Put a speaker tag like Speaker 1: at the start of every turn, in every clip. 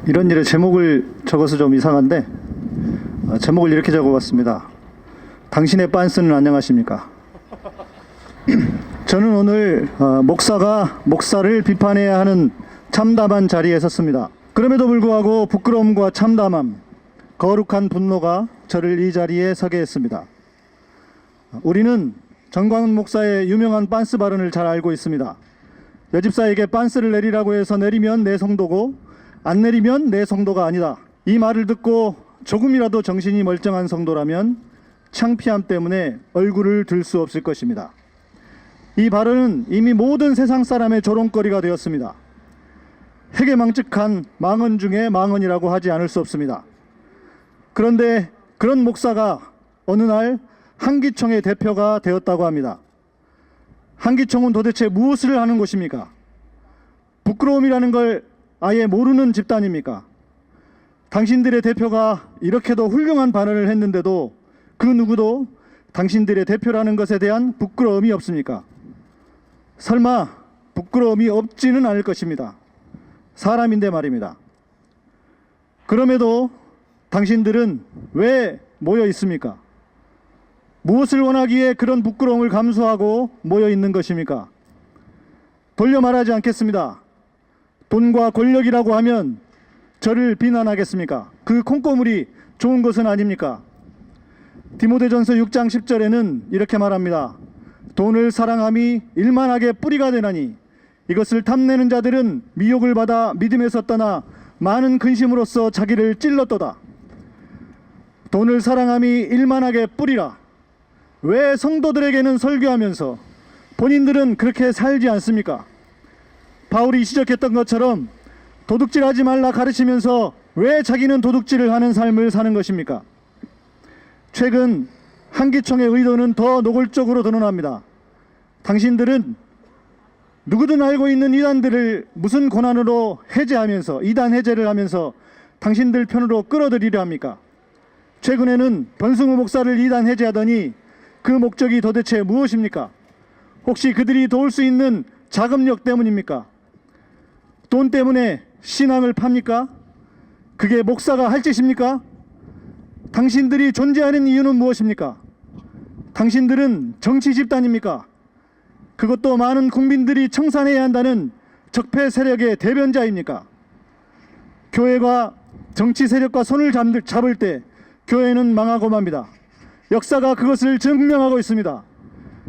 Speaker 1: 이런 일에 제목을 적어서 좀 이상한데 제목을 이렇게 적어봤습니다. 당신의 빤스는 안녕하십니까? 저는 오늘 목사가 목사를 비판해야 하는 참담한 자리에 섰습니다. 그럼에도 불구하고 부끄러움과 참담함, 거룩한 분노가 저를 이 자리에 서게 했습니다. 우리는 정광훈 목사의 유명한 빤스 발언을 잘 알고 있습니다. 여집사에게 빤스를 내리라고 해서 내리면 내 성도고 안 내리면 내 성도가 아니다. 이 말을 듣고 조금이라도 정신이 멀쩡한 성도라면 창피함 때문에 얼굴을 들 수 없을 것입니다. 이 발언은 이미 모든 세상 사람의 조롱거리가 되었습니다. 해괴망측한 망언 중에 망언이라고 하지 않을 수 없습니다. 그런데 그런 목사가 어느 날 한기총의 대표가 되었다고 합니다. 한기총은 도대체 무엇을 하는 곳입니까? 부끄러움이라는 걸 아예 모르는 집단입니까? 당신들의 대표가 이렇게도 훌륭한 발언을 했는데도 그 누구도 당신들의 대표라는 것에 대한 부끄러움이 없습니까? 설마 부끄러움이 없지는 않을 것입니다. 사람인데 말입니다. 그럼에도 당신들은 왜 모여 있습니까? 무엇을 원하기에 그런 부끄러움을 감수하고 모여 있는 것입니까? 돌려 말하지 않겠습니다. 돈과 권력이라고 하면 저를 비난하겠습니까? 그 콩고물이 좋은 것은 아닙니까? 디모데전서 6장 10절에는 이렇게 말합니다. 돈을 사랑함이 일만하게 뿌리가 되나니 이것을 탐내는 자들은 미혹을 받아 믿음에서 떠나 많은 근심으로써 자기를 찔렀도다. 돈을 사랑함이 일만하게 뿌리라. 왜 성도들에게는 설교하면서 본인들은 그렇게 살지 않습니까? 바울이 지적했던 것처럼 도둑질하지 말라 가르치면서 왜 자기는 도둑질을 하는 삶을 사는 것입니까? 최근 한기총의 의도는 더 노골적으로 드러납니다. 당신들은 누구든 알고 있는 이단들을 무슨 고난으로 해제하면서 이단 해제를 하면서 당신들 편으로 끌어들이려 합니까? 최근에는 변승우 목사를 이단 해제하더니 그 목적이 도대체 무엇입니까? 혹시 그들이 도울 수 있는 자금력 때문입니까? 돈 때문에 신앙을 팝니까? 그게 목사가 할 짓입니까? 당신들이 존재하는 이유는 무엇입니까? 당신들은 정치 집단입니까? 그것도 많은 국민들이 청산해야 한다는 적폐 세력의 대변자입니까? 교회가 정치 세력과 손을 잡을 때 교회는 망하고 맙니다. 역사가 그것을 증명하고 있습니다.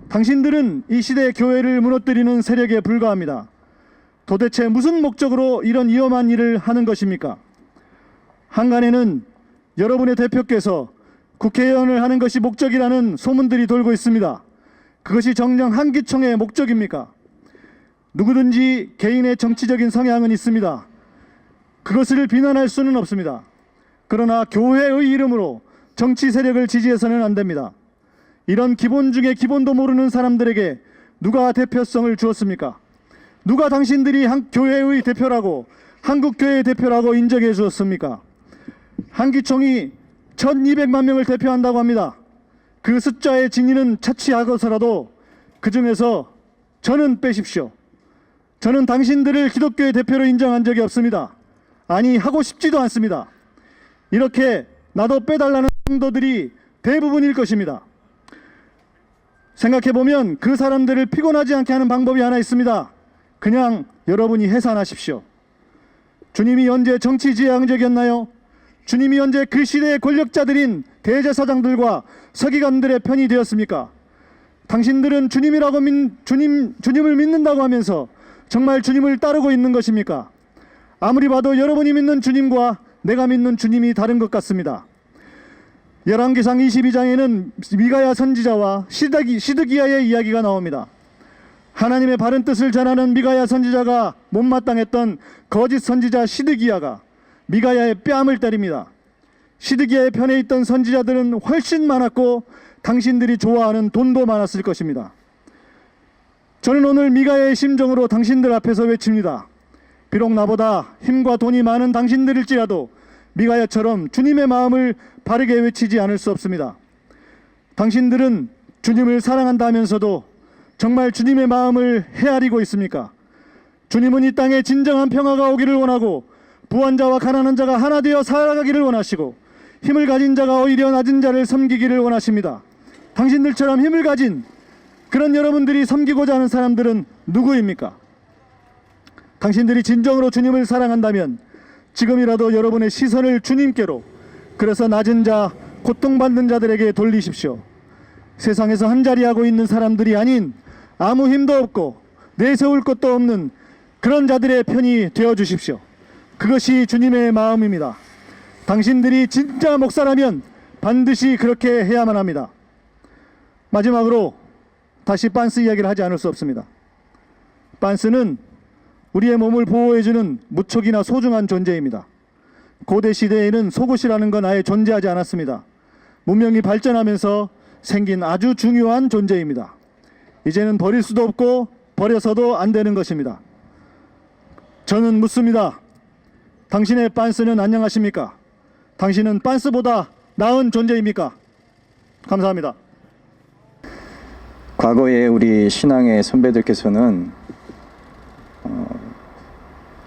Speaker 1: 당신들은 이 시대 교회를 무너뜨리는 세력에 불과합니다. 도대체 무슨 목적으로 이런 위험한 일을 하는 것입니까? 한간에는 여러분의 대표께서 국회의원을 하는 것이 목적이라는 소문들이 돌고 있습니다. 그것이 정녕 한기총의 목적입니까? 누구든지 개인의 정치적인 성향은 있습니다. 그것을 비난할 수는 없습니다. 그러나 교회의 이름으로 정치 세력을 지지해서는 안 됩니다. 이런 기본 중에 기본도 모르는 사람들에게 누가 대표성을 주었습니까? 누가 당신들이 교회의 대표라고 한국교회의 대표라고 인정해 주었습니까? 한기총이 1200만 명을 대표한다고 합니다. 그 숫자의 진위는 차치하고서라도 그 중에서 저는 빼십시오. 저는 당신들을 기독교의 대표로 인정한 적이 없습니다. 아니 하고 싶지도 않습니다. 이렇게 나도 빼달라는 성도들이 대부분일 것입니다. 생각해보면 그 사람들을 피곤하지 않게 하는 방법이 하나 있습니다. 그냥 여러분이 해산하십시오. 주님이 언제 정치지향적이었나요? 주님이 언제 그 시대의 권력자들인 대제사장들과 서기관들의 편이 되었습니까? 당신들은 주님을 믿는다고 하면서 정말 주님을 따르고 있는 것입니까? 아무리 봐도 여러분이 믿는 주님과 내가 믿는 주님이 다른 것 같습니다. 열왕기상 22장에는 미가야 선지자와 시드기야의 이야기가 나옵니다. 하나님의 바른 뜻을 전하는 미가야 선지자가 못마땅했던 거짓 선지자 시드기야가 미가야의 뺨을 때립니다. 시드기야의 편에 있던 선지자들은 훨씬 많았고 당신들이 좋아하는 돈도 많았을 것입니다. 저는 오늘 미가야의 심정으로 당신들 앞에서 외칩니다. 비록 나보다 힘과 돈이 많은 당신들일지라도 미가야처럼 주님의 마음을 바르게 외치지 않을 수 없습니다. 당신들은 주님을 사랑한다면서도 정말 주님의 마음을 헤아리고 있습니까? 주님은 이 땅에 진정한 평화가 오기를 원하고 부한 자와 가난한 자가 하나 되어 살아가기를 원하시고 힘을 가진 자가 오히려 낮은 자를 섬기기를 원하십니다. 당신들처럼 힘을 가진 그런 여러분들이 섬기고자 하는 사람들은 누구입니까? 당신들이 진정으로 주님을 사랑한다면 지금이라도 여러분의 시선을 주님께로, 그래서 낮은 자, 고통받는 자들에게 돌리십시오. 세상에서 한자리하고 있는 사람들이 아닌 아무 힘도 없고 내세울 것도 없는 그런 자들의 편이 되어주십시오. 그것이 주님의 마음입니다. 당신들이 진짜 목사라면 반드시 그렇게 해야만 합니다. 마지막으로 다시 빤스 이야기를 하지 않을 수 없습니다. 빤스는 우리의 몸을 보호해주는 무척이나 소중한 존재입니다. 고대 시대에는 속옷이라는 건 아예 존재하지 않았습니다. 문명이 발전하면서 생긴 아주 중요한 존재입니다. 이제는 버릴 수도 없고 버려서도 안 되는 것입니다. 저는 묻습니다. 당신의 빤스는 안녕하십니까? 당신은 빤스보다 나은 존재입니까? 감사합니다.
Speaker 2: 과거에 우리 신앙의 선배들께서는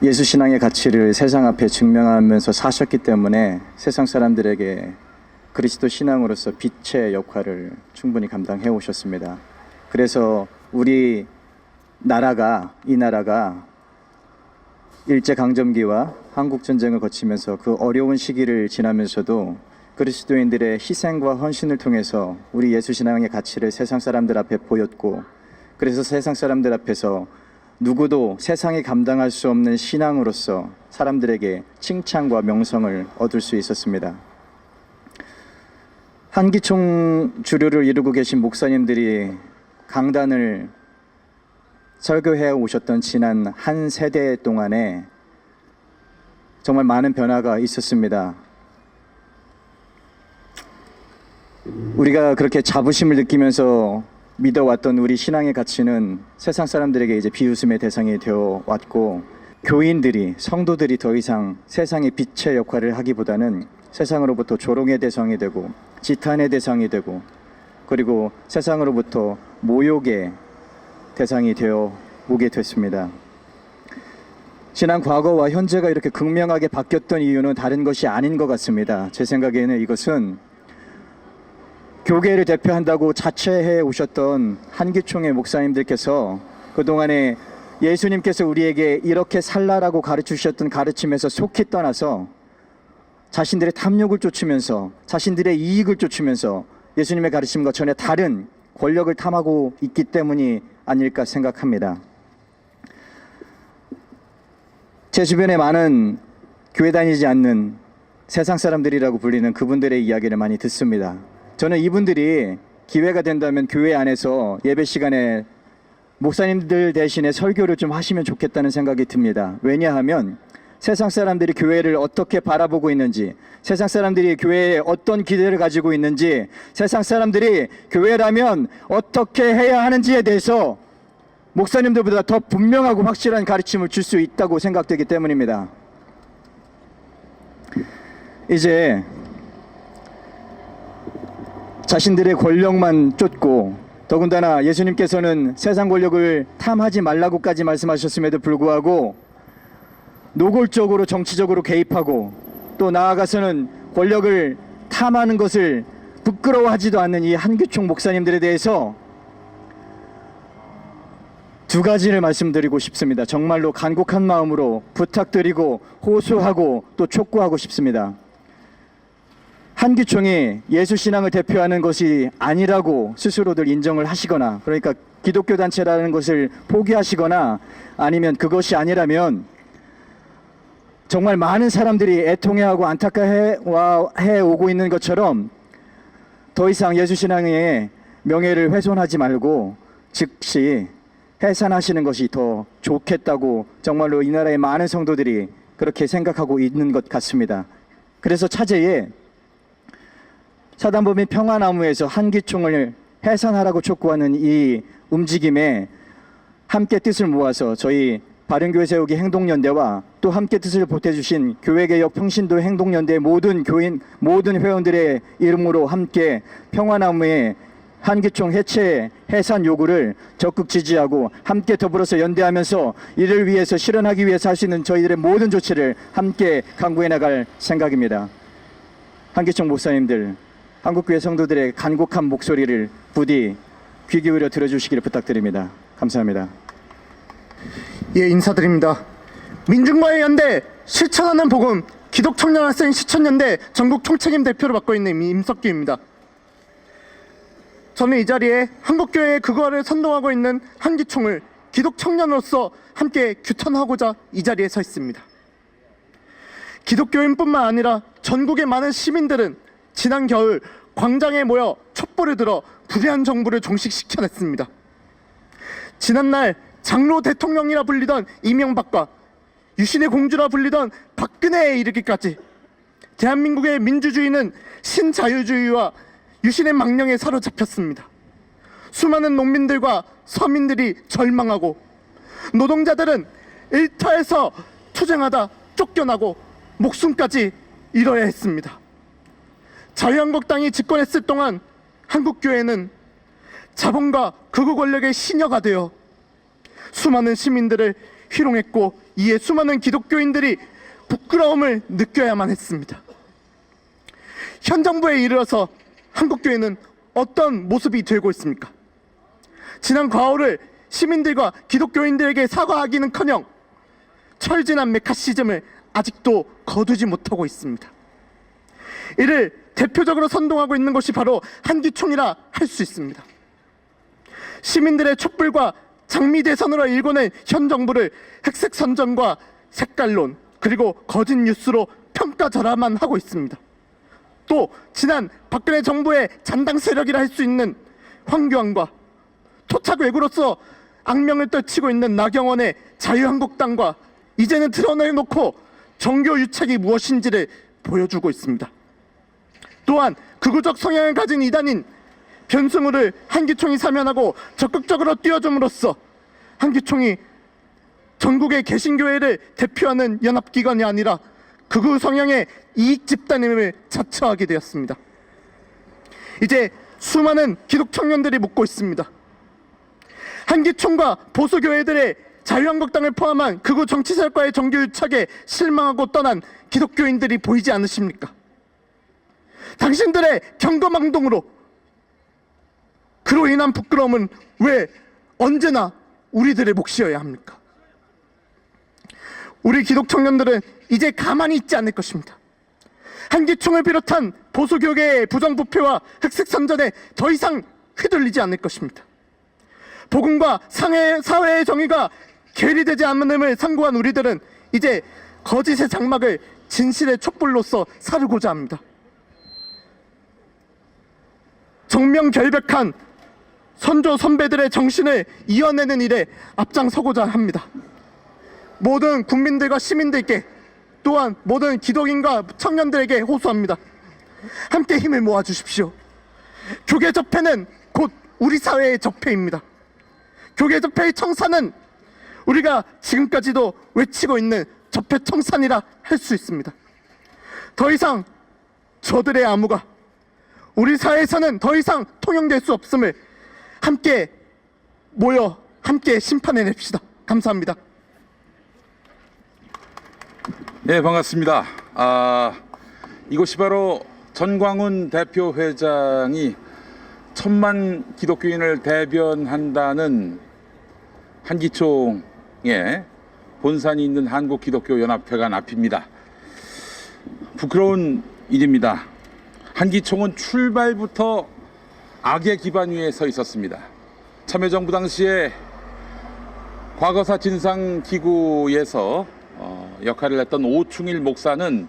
Speaker 2: 예수 신앙의 가치를 세상 앞에 증명하면서 사셨기 때문에 세상 사람들에게 그리스도 신앙으로서 빛의 역할을 충분히 감당해 오셨습니다. 그래서 우리 나라가, 이 나라가 일제강점기와 한국전쟁을 거치면서 그 어려운 시기를 지나면서도 그리스도인들의 희생과 헌신을 통해서 우리 예수 신앙의 가치를 세상 사람들 앞에 보였고, 그래서 세상 사람들 앞에서 누구도 세상이 감당할 수 없는 신앙으로서 사람들에게 칭찬과 명성을 얻을 수 있었습니다. 한기총 주류를 이루고 계신 목사님들이 강단을 설교해 오셨던 지난 한 세대 동안에 정말 많은 변화가 있었습니다. 우리가 그렇게 자부심을 느끼면서 믿어왔던 우리 신앙의 가치는 세상 사람들에게 이제 비웃음의 대상이 되어 왔고, 교인들이, 성도들이 더 이상 세상의 빛의 역할을 하기보다는 세상으로부터 조롱의 대상이 되고 지탄의 대상이 되고, 그리고 세상으로부터 모욕의 대상이 되어 오게 됐습니다. 지난 과거와 현재가 이렇게 극명하게 바뀌었던 이유는 다른 것이 아닌 것 같습니다. 제 생각에는 이것은 교계를 대표한다고 자처해 오셨던 한기총의 목사님들께서 그동안에 예수님께서 우리에게 이렇게 살라라고 가르치셨던 가르침에서 속히 떠나서 자신들의 탐욕을 쫓으면서, 자신들의 이익을 쫓으면서 예수님의 가르침과 전혀 다른 권력을 탐하고 있기 때문이 아닐까 생각합니다. 제 주변에 많은 교회 다니지 않는 세상 사람들이라고 불리는 그분들의 이야기를 많이 듣습니다. 저는 이분들이 기회가 된다면 교회 안에서 예배 시간에 목사님들 대신에 설교를 좀 하시면 좋겠다는 생각이 듭니다. 왜냐하면 세상 사람들이 교회를 어떻게 바라보고 있는지, 세상 사람들이 교회에 어떤 기대를 가지고 있는지, 세상 사람들이 교회라면 어떻게 해야 하는지에 대해서 목사님들보다 더 분명하고 확실한 가르침을 줄 수 있다고 생각되기 때문입니다. 이제 자신들의 권력만 쫓고, 더군다나 예수님께서는 세상 권력을 탐하지 말라고까지 말씀하셨음에도 불구하고 노골적으로 정치적으로 개입하고, 또 나아가서는 권력을 탐하는 것을 부끄러워하지도 않는 이 한기총 목사님들에 대해서 두 가지를 말씀드리고 싶습니다. 정말로 간곡한 마음으로 부탁드리고 호소하고 또 촉구하고 싶습니다. 한기총이 예수신앙을 대표하는 것이 아니라고 스스로들 인정을 하시거나, 그러니까 기독교 단체라는 것을 포기하시거나, 아니면 그것이 아니라면 정말 많은 사람들이 애통해하고 안타까워해 오고 있는 것처럼 더 이상 예수신앙의 명예를 훼손하지 말고 즉시 해산하시는 것이 더 좋겠다고 정말로 이 나라의 많은 성도들이 그렇게 생각하고 있는 것 같습니다. 그래서 차제에 사단법인 평화나무에서 한기총을 해산하라고 촉구하는 이 움직임에 함께 뜻을 모아서 저희 바른교회 세우기 행동연대와 또 함께 뜻을 보태주신 교회개혁 평신도 행동연대 모든 교인, 모든 회원들의 이름으로 함께 평화나무에 한기총 해체 해산 요구를 적극 지지하고 함께 더불어서 연대하면서 이를 위해서 실현하기 위해서 할 수 있는 저희들의 모든 조치를 함께 강구해 나갈 생각입니다. 한기총 목사님들, 한국교회 성도들의 간곡한 목소리를 부디 귀 기울여 들어주시기를 부탁드립니다. 감사합니다.
Speaker 3: 예, 인사드립니다. 민중과의 연대 실천하는 복음 기독청년학생 실천연대 전국 총책임 대표를 맡고 있는 임석규입니다. 저는 이 자리에 한국교회의 그거를 선동하고 있는 한기총을 기독청년으로서 함께 규탄하고자 이 자리에 서 있습니다. 기독교인뿐만 아니라 전국의 많은 시민들은 지난 겨울 광장에 모여 촛불을 들어 불의한 정부를 종식시켜냈습니다. 지난날 장로 대통령이라 불리던 이명박과 유신의 공주라 불리던 박근혜에 이르기까지 대한민국의 민주주의는 신자유주의와 유신의 망령에 사로잡혔습니다. 수많은 농민들과 서민들이 절망하고 노동자들은 일터에서 투쟁하다 쫓겨나고 목숨까지 잃어야 했습니다. 자유한국당이 집권했을 동안 한국교회는 자본과 극우 권력의 시녀가 되어 수많은 시민들을 희롱했고 이에 수많은 기독교인들이 부끄러움을 느껴야만 했습니다. 현 정부에 이르러서 한국교회는 어떤 모습이 되고 있습니까? 지난 과오를 시민들과 기독교인들에게 사과하기는커녕 철진한 메카시즘을 아직도 거두지 못하고 있습니다. 이를 대표적으로 선동하고 있는 것이 바로 한기총이라 할 수 있습니다. 시민들의 촛불과 장미대선으로 일궈낸 현 정부를 흑색선전과 색깔론 그리고 거짓 뉴스로 평가절하만 하고 있습니다. 또 지난 박근혜 정부의 잔당 세력이라 할 수 있는 황교안과 토착 외구로서 악명을 떨치고 있는 나경원의 자유한국당과 이제는 드러내놓고 정교 유착이 무엇인지를 보여주고 있습니다. 또한 극우적 성향을 가진 이단인 변승우를 한기총이 사면하고 적극적으로 띄워줌으로써 한기총이 전국의 개신교회를 대표하는 연합기관이 아니라 극우 성향의 이익 집단임을 자처하게 되었습니다. 이제 수많은 기독청년들이 묻고 있습니다. 한기총과 보수교회들의 자유한국당을 포함한 극우 정치세력과의 정교유착에 실망하고 떠난 기독교인들이 보이지 않으십니까? 당신들의 경거망동으로 그로 인한 부끄러움은 왜 언제나 우리들의 몫이어야 합니까? 우리 기독청년들은 이제 가만히 있지 않을 것입니다. 한기총을 비롯한 보수교계의 부정부패와 흑색선전에 더 이상 휘둘리지 않을 것입니다. 복음과 사회의 정의가 괴리되지 않음을 상고한 우리들은 이제 거짓의 장막을 진실의 촛불로서 사르고자 합니다. 정명결백한 선조 선배들의 정신을 이어내는 일에 앞장서고자 합니다. 모든 국민들과 시민들께 또한 모든 기독인과 청년들에게 호소합니다. 함께 힘을 모아주십시오. 교계 적폐는 곧 우리 사회의 적폐입니다. 교계 적폐의 청산은 우리가 지금까지도 외치고 있는 적폐 청산이라 할 수 있습니다. 더 이상 저들의 암호가 우리 사회에서는 더 이상 통용될 수 없음을 함께 모여 함께 심판해냅시다. 감사합니다.
Speaker 4: 네, 반갑습니다. 이곳이 바로 전광훈 대표 회장이 1000만 기독교인을 대변한다는 한기총의 본산이 있는 한국기독교연합회관 앞입니다. 부끄러운 일입니다. 한기총은 출발부터 악의 기반 위에 서 있었습니다. 참여정부 당시에 과거사 진상기구에서 역할을 했던 오충일 목사는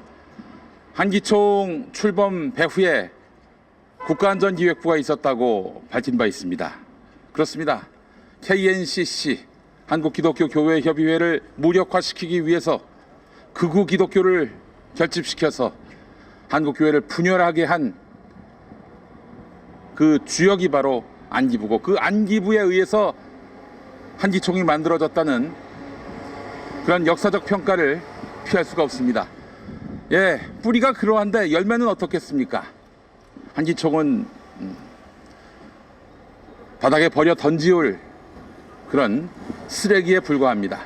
Speaker 4: 한기총 출범 배후에 국가안전기획부가 있었다고 밝힌 바 있습니다. 그렇습니다. KNCC 한국기독교교회협의회를 무력화시키기 위해서 극우 기독교를 결집시켜서 한국교회를 분열하게 한 그 주역이 바로 안기부고, 그 안기부에 의해서 한기총이 만들어졌다는 그런 역사적 평가를 피할 수가 없습니다. 예, 뿌리가 그러한데 열매는 어떻겠습니까? 한기총은 바닥에 버려 던지올 그런 쓰레기에 불과합니다.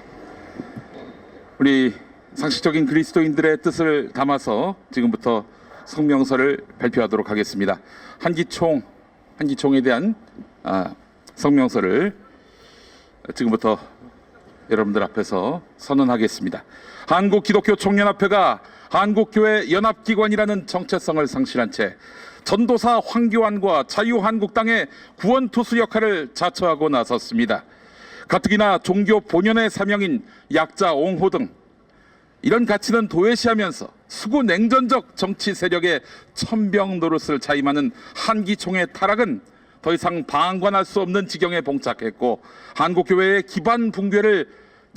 Speaker 4: 우리 상식적인 그리스도인들의 뜻을 담아서 지금부터 성명서를 발표하도록 하겠습니다. 한기총에 대한 성명서를 지금부터 여러분들 앞에서 선언하겠습니다. 한국기독교총연합회가 한국교회 연합기관이라는 정체성을 상실한 채 전도사 황교안과 자유한국당의 구원투수 역할을 자처하고 나섰습니다. 가뜩이나 종교 본연의 사명인 약자 옹호 등 이런 가치는 도외시하면서 수구 냉전적 정치 세력의 천병 노릇을 자임하는 한기총의 타락은 더 이상 방관할 수 없는 지경에 봉착했고 한국교회의 기반 붕괴를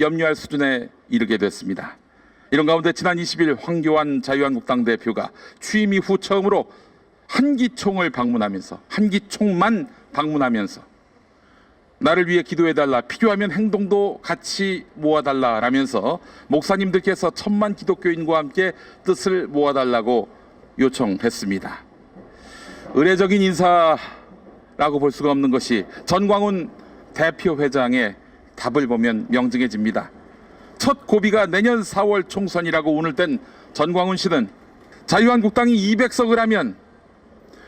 Speaker 4: 염려할 수준에 이르게 됐습니다. 이런 가운데 지난 20일 황교안 자유한국당 대표가 취임 이후 처음으로 한기총을 한기총만 방문하면서 나를 위해 기도해달라, 필요하면 행동도 같이 모아달라라면서 목사님들께서 1000만 기독교인과 함께 뜻을 모아달라고 요청했습니다. 의례적인 인사라고 볼 수가 없는 것이 전광훈 대표 회장의 답을 보면 명징해집니다. 첫 고비가 내년 4월 총선이라고 운을 뗀 전광훈 씨는 자유한국당이 200석을 하면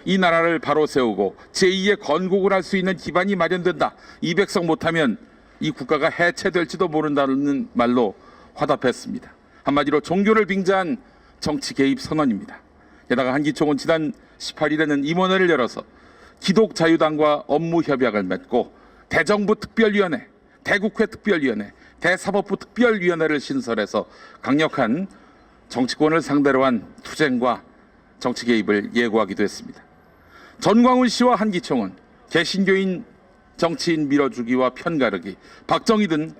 Speaker 4: 이 나라를 바로 세우고 제2의 건국을 할 수 있는 기반이 마련된다. 200석 못하면 이 국가가 해체될지도 모른다는 말로 화답했습니다. 한마디로 종교를 빙자한 정치 개입 선언입니다. 게다가 한기총은 지난 18일에는 임원회를 열어서 기독자유당과 업무 협약을 맺고 대정부 특별위원회, 대국회 특별위원회, 대사법부 특별위원회를 신설해서 강력한 정치권을 상대로 한 투쟁과 정치 개입을 예고하기도 했습니다. 전광훈 씨와 한기총은 개신교인 정치인 밀어주기와 편가르기, 박정희 등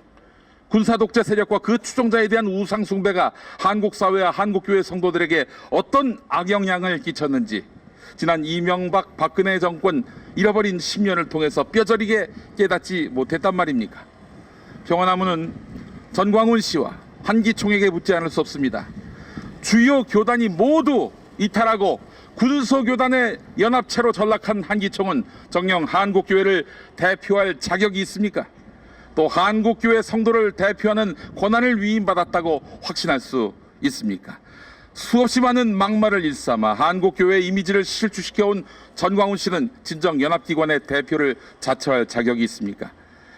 Speaker 4: 군사독재 세력과 그 추종자에 대한 우상숭배가 한국 사회와 한국교회 성도들에게 어떤 악영향을 끼쳤는지 지난 이명박 박근혜 정권 잃어버린 10년을 통해서 뼈저리게 깨닫지 못했단 말입니까? 평화나무는 전광훈 씨와 한기총에게 묻지 않을 수 없습니다. 주요 교단이 모두 이탈하고 군소교단의 연합체로 전락한 한기총은 정녕 한국교회를 대표할 자격이 있습니까? 또 한국교회 성도를 대표하는 권한을 위임받았다고 확신할 수 있습니까? 수없이 많은 막말을 일삼아 한국교회의 이미지를 실추시켜온 전광훈 씨는 진정 연합기관의 대표를 자처할 자격이 있습니까?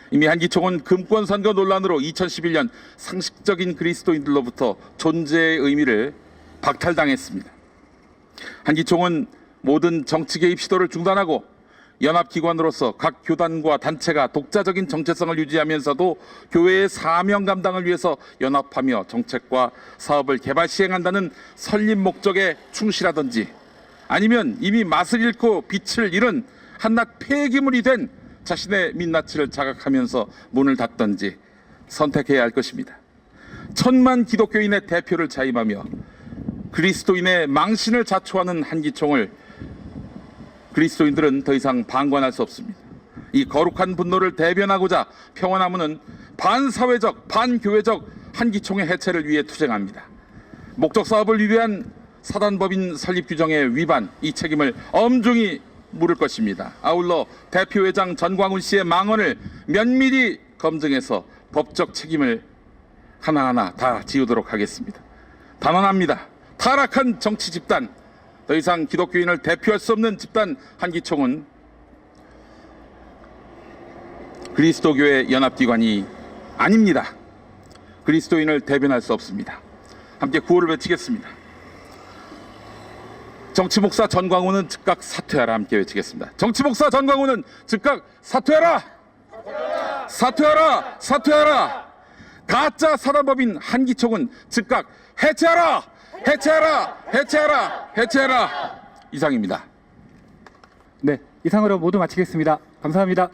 Speaker 4: 이미 한기총은 금권선거 논란으로 2011년 상식적인 그리스도인들로부터 존재의 의미를 박탈당했습니다. 한기총은 모든 정치 개입 시도를 중단하고 연합기관으로서 각 교단과 단체가 독자적인 정체성을 유지하면서도 교회의 사명 감당을 위해서 연합하며 정책과 사업을 개발 시행한다는 설립 목적에 충실하든지 아니면 이미 맛을 잃고 빛을 잃은 한낱 폐기물이 된 자신의 민낯을 자각하면서 문을 닫든지 선택해야 할 것입니다. 1000만 기독교인의 대표를 자임하며 그리스도인의 망신을 자초하는 한기총을 그리스도인들은 더 이상 방관할 수 없습니다. 이 거룩한 분노를 대변하고자 평화나무는 반사회적, 반교회적 한기총의 해체를 위해 투쟁합니다. 목적 사업을 위한 사단법인 설립 규정의 위반, 이 책임을 엄중히 물을 것입니다. 아울러 대표회장 전광훈 씨의 망언을 면밀히 검증해서 법적 책임을 하나하나 다 지우도록 하겠습니다. 단언합니다. 타락한 정치 집단, 더 이상 기독교인을 대표할 수 없는 집단 한기총은 그리스도교의 연합기관이 아닙니다. 그리스도인을 대변할 수 없습니다. 함께 구호를 외치겠습니다. 정치목사 전광훈은 즉각 사퇴하라. 함께 외치겠습니다. 정치목사 전광훈은 즉각 사퇴하라! 사퇴하라! 사퇴하라! 가짜 사단법인 한기총은 즉각 해체하라! 해체하라! 해체하라! 해체하라! 이상입니다.
Speaker 5: 네, 이상으로 모두 마치겠습니다. 감사합니다.